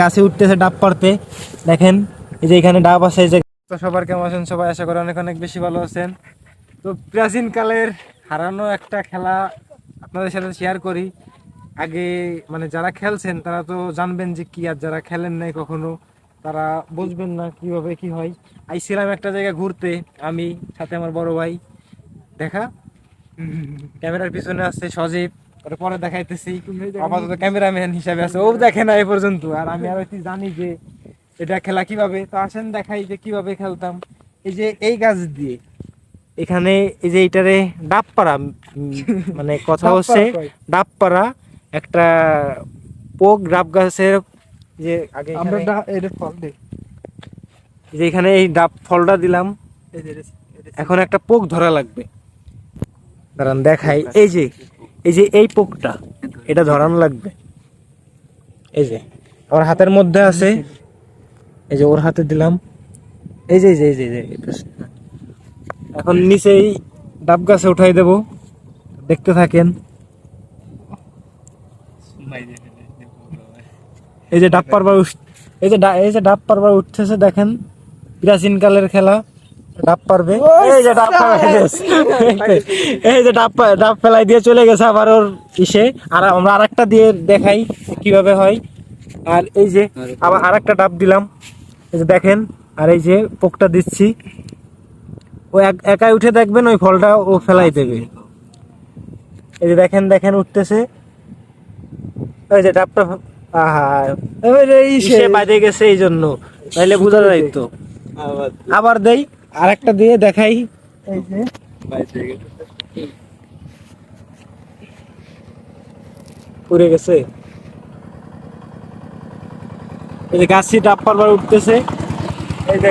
গাছে উঠতেছে ডাব পারতে, দেখেন এই যে এখানে ডাব আছে। এই যে তো সবার কেমন আছেন সবাই, আশা করি অনেক অনেক বেশি ভালো আছেন। তো প্রাচীন কালের হারানো একটা খেলা আপনাদের সাথে শেয়ার করি। আগে মানে যারা খেলছেন তারা তো জানবেন যে কি, আর যারা খেলেন নাই কখনো তারা বুঝবেন না কিভাবে কি হয়। আইছিলাম একটা জায়গায় ঘুরতে, আমি সাথে আমার বড় ভাই দেখা, ক্যামেরার পিছনে আছে সজীব, ওটা পরে দেখাইতেছি। আপাতত ক্যামেরাম্যান হিসাবে আছে, ও দেখে না এ পর্যন্ত, আর আমি আর জানি যে এটা খেলা কিভাবে। তো আসেন দেখাই যে কিভাবে খেলতাম। এই যে এই গাছ দিয়ে এখানে এই যে এইটারে ডাব পাড়া, মানে কথা হচ্ছে ডাব পাড়া একটা পোক ডাব গাছের যে আগে আমরা ফল দিই, যে এখানে এই ডাব ফলটা দিলাম, এখন একটা পোক ধরা লাগবে। দাঁড়ান দেখাই, এই যে এই পোকটা এটা ধরানো লাগবে। এই যে আমার হাতের মধ্যে আছে, এই যে ওর হাতে দিলাম, এই যে এখন নিচেই ডাব গাছে উঠাই দেব, দেখতে থাকেন। এই যে ডাব পারবার এই যে ডাব পারবার উঠতেছে, দেখেন প্রাচীন কালের খেলা। ডাব পারবে, এই যে ডাব এই যে ডাব ফেলাই দিয়ে চলে গেছে আবার ওর ইসে। আর আমরা আরেকটা দিয়ে দেখাই কিভাবে হয়। আর এই যে আবার আরেকটা ডাব দিলাম, এই যে দেখেন। আর এই যে পোকটা দিচ্ছি, ও একাই উঠে দেখবেন ওই ফলটা ও ফেলাই দেবে। এই যে দেখেন উঠতেছে, ওই যে ডাবটা বাইরে গেছে, এই জন্য তাইলে বোঝা যায় তো। আবার দেই আরেকটা দিয়ে দেখাই, এই যে পুড়ে গেছে। এই যে গাছি ডাব পারবার উঠতেছে, এই যে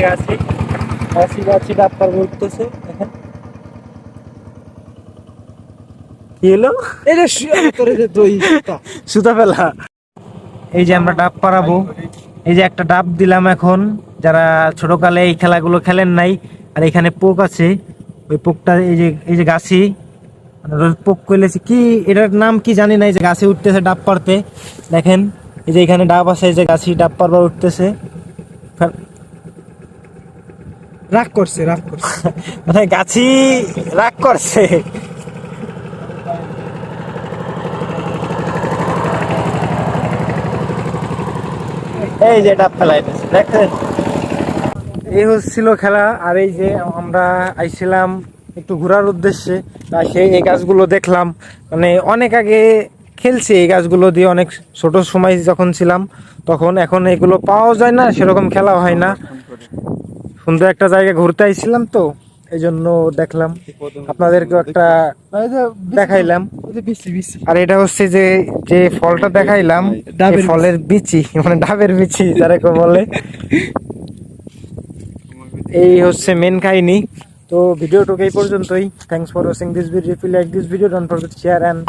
গাছি ডাব পারবার উঠতেছে, দেখেন কি হলো, সুতা ফেলা। এই যে আমরা ডাব পারাবো, এই যে একটা ডাব দিলাম। এখন যারা ছোটকালে এই খেলাগুলো খেলেন নাই, আর এখানে পোক আছে, ওই পোকটা এই যে গাছি পোক কইলেছি কি, এটার নাম কি জানি না। এই যে গাছে উঠতেছে ডাব পারতে, দেখেন এই যে এখানে ডাব আছে, এই যে গাছি ডাব পারবার উঠতেছে। রাগ করছে মানে গাছি রাগ করছে। এই যে ডাব ফেলাইতেছে, দেখেন এই হচ্ছিল খেলা। আর এই যে আমরা আইছিলাম একটু ঘোরার উদ্দেশ্যে, তাই সেই এই গাছগুলো দেখলাম। মানে অনেক আগে খেলছি এই গাছগুলো দিয়ে, অনেক ছোট সময় যখন ছিলাম তখন। এখন এগুলো পাওয়া যায় না, সেরকম খেলা হয় না। সুন্দর একটা জায়গায় ঘুরতে আইছিলাম তো, এই জন্য দেখলাম, আপনাদেরকেও একটা দেখাইলাম। আর এটা হচ্ছে যে ফলটা দেখাইলাম, ফলের বিচি, মানে ডাবের বিচি যারা বলে। এই হচ্ছে মেন কাহিনী। তো ভিডিওটুকু এই পর্যন্তই। Thanks for watching this video. If you like this video, don't forget to share and